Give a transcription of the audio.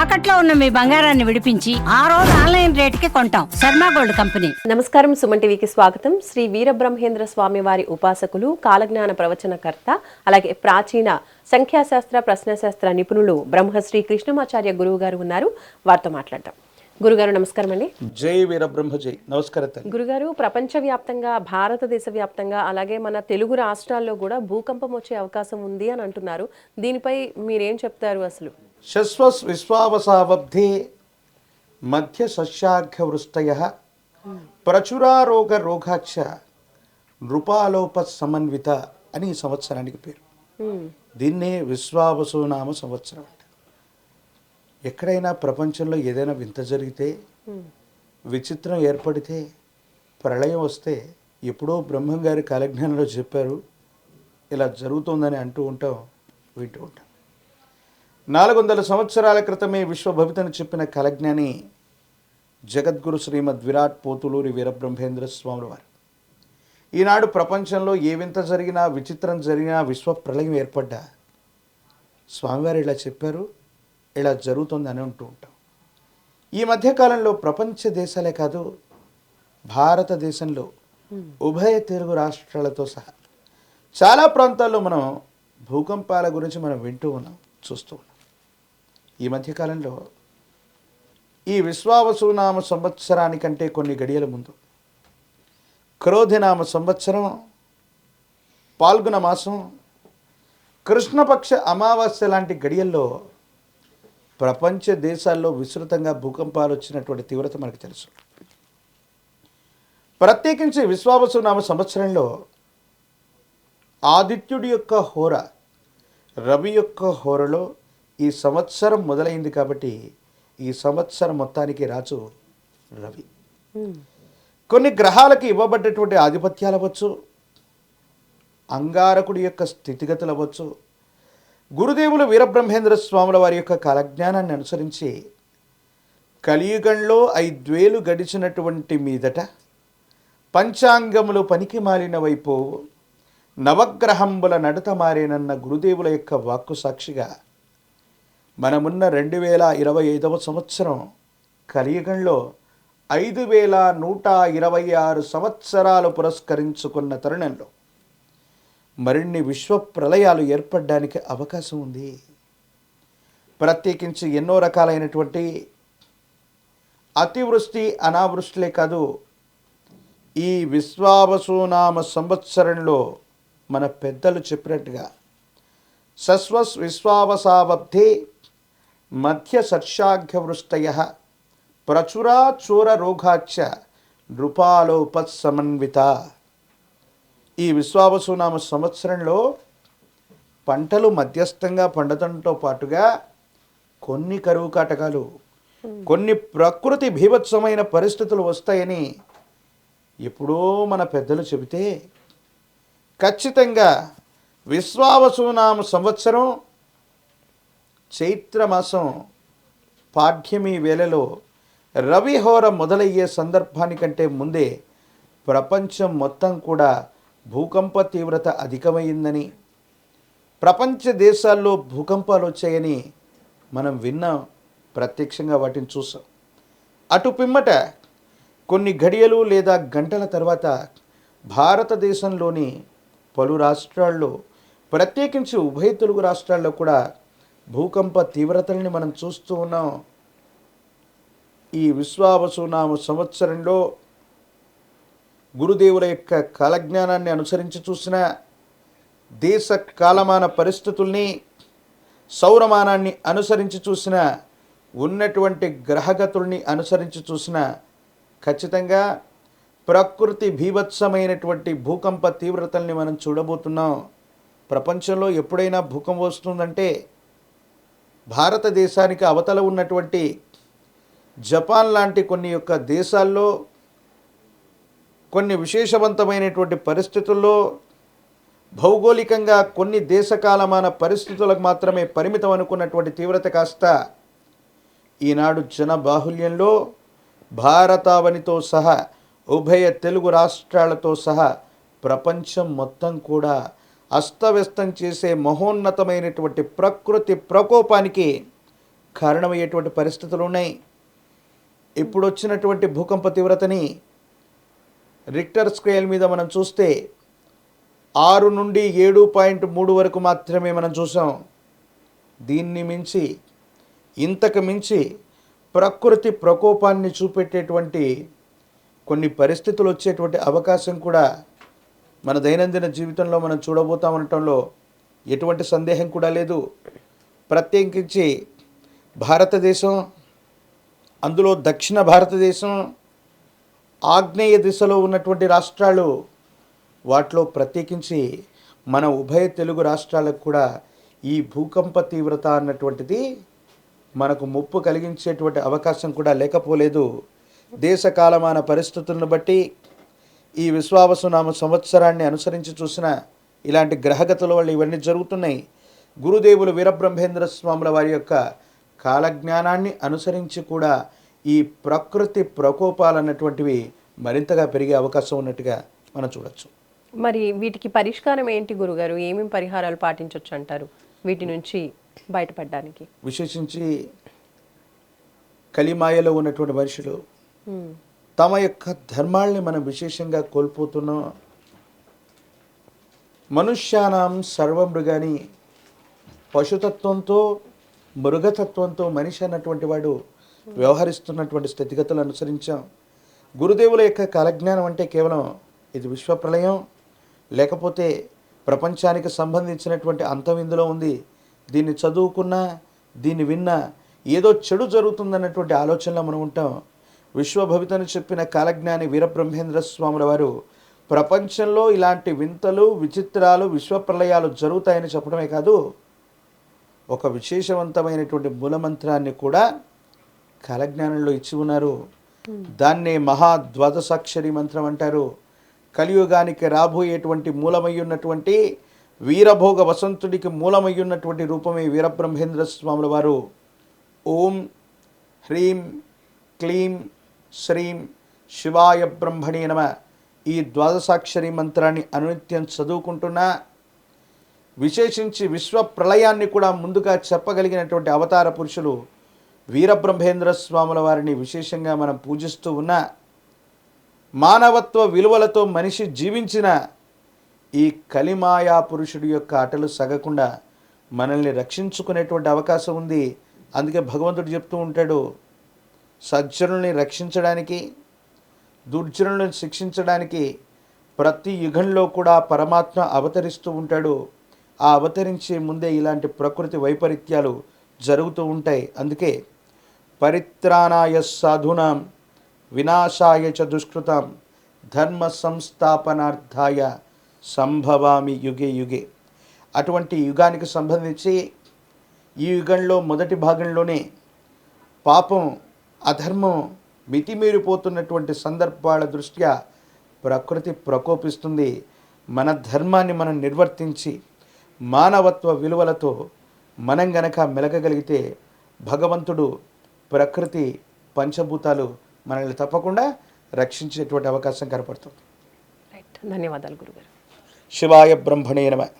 తాకట్లో ఉన్న మీ బంగారాన్ని విడిపించి ఆ రోజు ఆన్లైన్ రేటుకి కొంటాం. Sharma gold company. నమస్కారం, సుమన్ టీవీకి స్వాగతం. శ్రీ వీరబ్రహ్మేంద్ర స్వామి వారి ఉపాసకులు, కాలజ్ఞాన ప్రవచనకర్త, అలాగే ప్రాచీన సంఖ్యాశాస్త్ర ప్రశ్నశాస్త్ర నిపుణులు బ్రహ్మశ్రీ కృష్ణమాచార్య గురువు గారు ఉన్నారు. వారితో మాట్లాడతాం. గురుగారు నమస్కారం అండి. జై వీరబ్రహ్మ జై. నమస్కారం. గురుగారు, ప్రపంచవ్యాప్తంగా, భారతదేశ వ్యాప్తంగా, అలాగే మన తెలుగు రాష్ట్రాల్లో కూడా భూకంపం వచ్చే అవకాశం ఉంది అని అంటున్నారు. దీనిపై మీరేం చెప్తారు? అసలు శశ్వస్ విశ్వావసావబ్ధే మధ్య సస్యాఘ్యవృష్టయ ప్రచురారోగ రోగాక్ష నృపాలోప సమన్విత అని ఈ సంవత్సరానికి పేరు. దీన్నే విశ్వావసునామ సంవత్సరం. ఎక్కడైనా ప్రపంచంలో ఏదైనా వింత జరిగితే, విచిత్రం ఏర్పడితే, ప్రళయం వస్తే ఎప్పుడో బ్రహ్మం గారి కాలజ్ఞానంలో చెప్పారు, ఇలా జరుగుతుందని అంటూ ఉంటాం, వింటూ ఉంటాం. 400 సంవత్సరాల క్రితమే విశ్వభవితను చెప్పిన కాలజ్ఞాని జగద్గురు శ్రీమద్ విరాట్ పోతులూరి వీరబ్రహ్మేంద్ర స్వాముల వారు. ఈనాడు ప్రపంచంలో ఏ వింత జరిగినా, విచిత్రం జరిగినా, విశ్వ ప్రళయం ఏర్పడ్డా స్వామివారు ఇలా చెప్పారు, ఇలా జరుగుతుంది అని అంటూ ఉంటాం. ఈ మధ్యకాలంలో ప్రపంచ దేశాలే కాదు, భారతదేశంలో ఉభయ తెలుగు రాష్ట్రాలతో సహా చాలా ప్రాంతాల్లో మనం భూకంపాల గురించి మనం వింటూ ఉన్నాం, చూస్తూ ఉన్నాం. ఈ మధ్యకాలంలో ఈ విశ్వావసునామ సంవత్సరానికంటే కొన్ని గడియల ముందు క్రోధినామ సంవత్సరం పాల్గొన మాసం కృష్ణపక్ష అమావాస్య లాంటి గడియల్లో ప్రపంచ దేశాల్లో విస్తృతంగా భూకంపాలు వచ్చినటువంటి తీవ్రత మనకు తెలుసు. ప్రత్యేకించి విశ్వావసునామ సంవత్సరంలో ఆదిత్యుడి యొక్క హోర, రవి యొక్క హోరలో ఈ సంవత్సరం మొదలైంది. కాబట్టి ఈ సంవత్సరం మొత్తానికి రాజు రవి. కొన్ని గ్రహాలకి ఇవ్వబడ్డటువంటి ఆధిపత్యాలు అవ్వచ్చు, అంగారకుడి యొక్క స్థితిగతులు అవ్వచ్చు. గురుదేవులు వీరబ్రహ్మేంద్ర స్వాముల వారి యొక్క కాలజ్ఞానాన్ని అనుసరించి కలియుగంలో 5,000 గడిచినటువంటి మీదట పంచాంగములు పనికి మాలిన వైపు నవగ్రహంబుల నడత మారేనన్న గురుదేవుల యొక్క వాక్కు సాక్షిగా మనమున్న 2025వ సంవత్సరం కలియుగంలో 5,126 సంవత్సరాలు పురస్కరించుకున్న తరుణంలో మరిన్ని విశ్వ ప్రళయాలు ఏర్పడడానికి అవకాశం ఉంది. ప్రత్యేకించి ఎన్నో రకాలైనటువంటి అతివృష్టి, అనావృష్టిలే కాదు, ఈ విశ్వావసునామ సంవత్సరంలో మన పెద్దలు చెప్పినట్టుగా శశ్వస్ విశ్వావసావబ్ధే మధ్య సర్షాఘ్యవృష్టయ ప్రచురా చోర రోగాచ్చ నృపాలోపసమన్విత. ఈ విశ్వావసునామ సంవత్సరంలో పంటలు మధ్యస్థంగా పండటంతో పాటుగా కొన్ని కరువు కాటకాలు, కొన్ని ప్రకృతి భీభత్సమైన పరిస్థితులు వస్తాయని ఎప్పుడో మన పెద్దలు చెబితే, ఖచ్చితంగా విశ్వావసునామ సంవత్సరం చైత్రమాసం పాఠ్యమి వేళలో రవిహోర మొదలయ్యే సందర్భానికంటే ముందే ప్రపంచం మొత్తం కూడా భూకంప తీవ్రత అధికమైందని, ప్రపంచ దేశాల్లో భూకంపాలు వచ్చాయని మనం విన్నాం, ప్రత్యక్షంగా వాటిని చూసాం. అటు పిమ్మట కొన్ని గడియలు లేదా గంటల తర్వాత భారతదేశంలోని పలు రాష్ట్రాల్లో, ప్రత్యేకించి ఉభయ తెలుగు రాష్ట్రాల్లో కూడా భూకంప తీవ్రతల్ని మనం చూస్తూ ఉన్నాం. ఈ విశ్వావసునామ సంవత్సరంలో గురుదేవుల యొక్క కాలజ్ఞానాన్ని అనుసరించి చూసిన, దేశ కాలమాన పరిస్థితుల్ని, సౌరమానాన్ని అనుసరించి చూసిన, ఉన్నటువంటి గ్రహగతుల్ని అనుసరించి చూసిన, ఖచ్చితంగా ప్రకృతి భీభత్సమైనటువంటి భూకంప తీవ్రతల్ని మనం చూడబోతున్నాం. ప్రపంచంలో ఎప్పుడైనా భూకంపం వస్తుందంటే భారతదేశానికి అవతల ఉన్నటువంటి జపాన్ లాంటి కొన్ని యొక్క దేశాల్లో కొన్ని విశేషవంతమైనటువంటి పరిస్థితుల్లో, భౌగోళికంగా కొన్ని దేశకాలమాన పరిస్థితులకు మాత్రమే పరిమితం అనుకున్నటువంటి తీవ్రత కాస్త ఈనాడు జనబాహుల్యంలో భారతావనితో సహా, ఉభయ తెలుగు రాష్ట్రాలతో సహా ప్రపంచం మొత్తం కూడా అస్తవ్యస్తం చేసే మహోన్నతమైనటువంటి ప్రకృతి ప్రకోపానికి కారణమయ్యేటువంటి పరిస్థితులు ఉన్నాయి. ఇప్పుడు వచ్చినటువంటి భూకంప తీవ్రతని రిక్టర్ స్కేల్ మీద మనం చూస్తే 6 నుండి 7.3 వరకు మాత్రమే మనం చూసాం. దీన్ని మించి ఇంతకు మించి ప్రకృతి ప్రకోపాన్ని చూపెట్టేటువంటి కొన్ని పరిస్థితులు వచ్చేటువంటి అవకాశం కూడా మన దైనందిన జీవితంలో మనం చూడబోతామనటంలో ఎటువంటి సందేహం కూడా లేదు. ప్రత్యేకించి భారతదేశం, అందులో దక్షిణ భారతదేశం, ఆగ్నేయ దిశలో ఉన్నటువంటి రాష్ట్రాలు, వాటిలో ప్రత్యేకించి మన ఉభయ తెలుగు రాష్ట్రాలకు కూడా ఈ భూకంప తీవ్రత అన్నటువంటిది మనకు ముప్పు కలిగించేటువంటి అవకాశం కూడా లేకపోలేదు. దేశ కాలమాన పరిస్థితులను బట్టి ఈ విశ్వావసునామ సంవత్సరాన్ని అనుసరించి చూసిన ఇలాంటి గ్రహగతుల వల్ల ఇవన్నీ జరుగుతున్నాయి. గురుదేవులు వీరబ్రహ్మేంద్ర స్వాముల వారి యొక్క కాలజ్ఞానాన్ని అనుసరించి కూడా ఈ ప్రకృతి ప్రకోపాలు అన్నటువంటివి మరింతగా పెరిగే అవకాశం ఉన్నట్టుగా మనం చూడొచ్చు. మరి వీటికి పరిష్కారం ఏంటి గురుగారు? ఏమేమి పరిహారాలు పాటించవచ్చు అంటారు వీటి నుంచి బయటపడడానికి? విశేషించి కలిమాయలో ఉన్నటువంటి మనుషులు తమ యొక్క ధర్మాల్ని మనం విశేషంగా కోల్పోతున్నాం. మనుష్యానాం సర్వమృగాని, పశుతత్వంతో మృగతత్వంతో మనిషి అన్నటువంటి వాడు వ్యవహరిస్తున్నటువంటి స్థితిగతులు అనుసరించాం. గురుదేవుల యొక్క కాలజ్ఞానం అంటే కేవలం ఇది విశ్వప్రళయం, లేకపోతే ప్రపంచానికి సంబంధించినటువంటి అంతం ఇందులో ఉంది, దీన్ని చదువుకున్నా దీన్ని విన్నా ఏదో చెడు జరుగుతుందన్నటువంటి ఆలోచనలో మనం ఉంటాం. విశ్వభవితను చెప్పిన కాలజ్ఞాని వీరబ్రహ్మేంద్ర స్వాముల వారు ప్రపంచంలో ఇలాంటి వింతలు, విచిత్రాలు, విశ్వప్రళయాలు జరుగుతాయని చెప్పడమే కాదు, ఒక విశేషవంతమైనటువంటి మూలమంత్రాన్ని కూడా కాలజ్ఞానంలో ఇచ్చి ఉన్నారు. దాన్నే మహాద్వాదశాక్షరి మంత్రం అంటారు. కలియుగానికి రాబోయేటువంటి మూలమయ్యున్నటువంటి వీరభోగ వసంతుడికి మూలమయ్యున్నటువంటి రూపమే వీరబ్రహ్మేంద్ర స్వాముల వారు. ఓం హ్రీం క్లీం శ్రీం శివాయ బ్రహ్మణే నమ ఈ ద్వాదశాక్షరి మంత్రాన్ని అనునిత్యం చదువుకుంటున్నా. విశేషించి విశ్వ ప్రళయాన్ని కూడా ముందుగా చెప్పగలిగినటువంటి అవతార పురుషులు వీరబ్రహ్మేంద్ర స్వాముల వారిని విశేషంగా మనం పూజిస్తూ ఉన్నా. మానవత్వ విలువలతో మనిషి జీవించిన ఈ కలిమాయా పురుషుడి యొక్క ఆటలు సగకుండా మనల్ని రక్షించుకునేటువంటి అవకాశం ఉంది. అందుకే భగవంతుడు చెప్తూ ఉంటాడు, సజ్జనుల్ని రక్షించడానికి, దుర్జనులను శిక్షించడానికి ప్రతి యుగంలో కూడా పరమాత్మ అవతరిస్తూ ఉంటాడు. ఆ అవతరించే ముందే ఇలాంటి ప్రకృతి వైపరీత్యాలు జరుగుతూ ఉంటాయి. అందుకే పరిత్రాణాయ సాధూనాం వినాశాయ చ దుష్కృతాం ధర్మ సంస్థాపనార్థాయ సంభవామి యుగే యుగే. అటువంటి యుగానికి సంబంధించి ఈ యుగంలో మొదటి భాగంలోనే పాపం, అధర్మం మితిమీరిపోతున్నటువంటి సందర్భాల దృష్ట్యా ప్రకృతి ప్రకోపిస్తుంది. మన ధర్మాన్ని మనం నిర్వర్తించి మానవత్వ విలువలతో మనం గనక మెలగగలిగితే భగవంతుడు, ప్రకృతి, పంచభూతాలు మనల్ని తప్పకుండా రక్షించేటువంటి అవకాశం కనపడుతుంది. ధన్యవాదాలు గురుగారు. శివాయ బ్రహ్మణే నమః.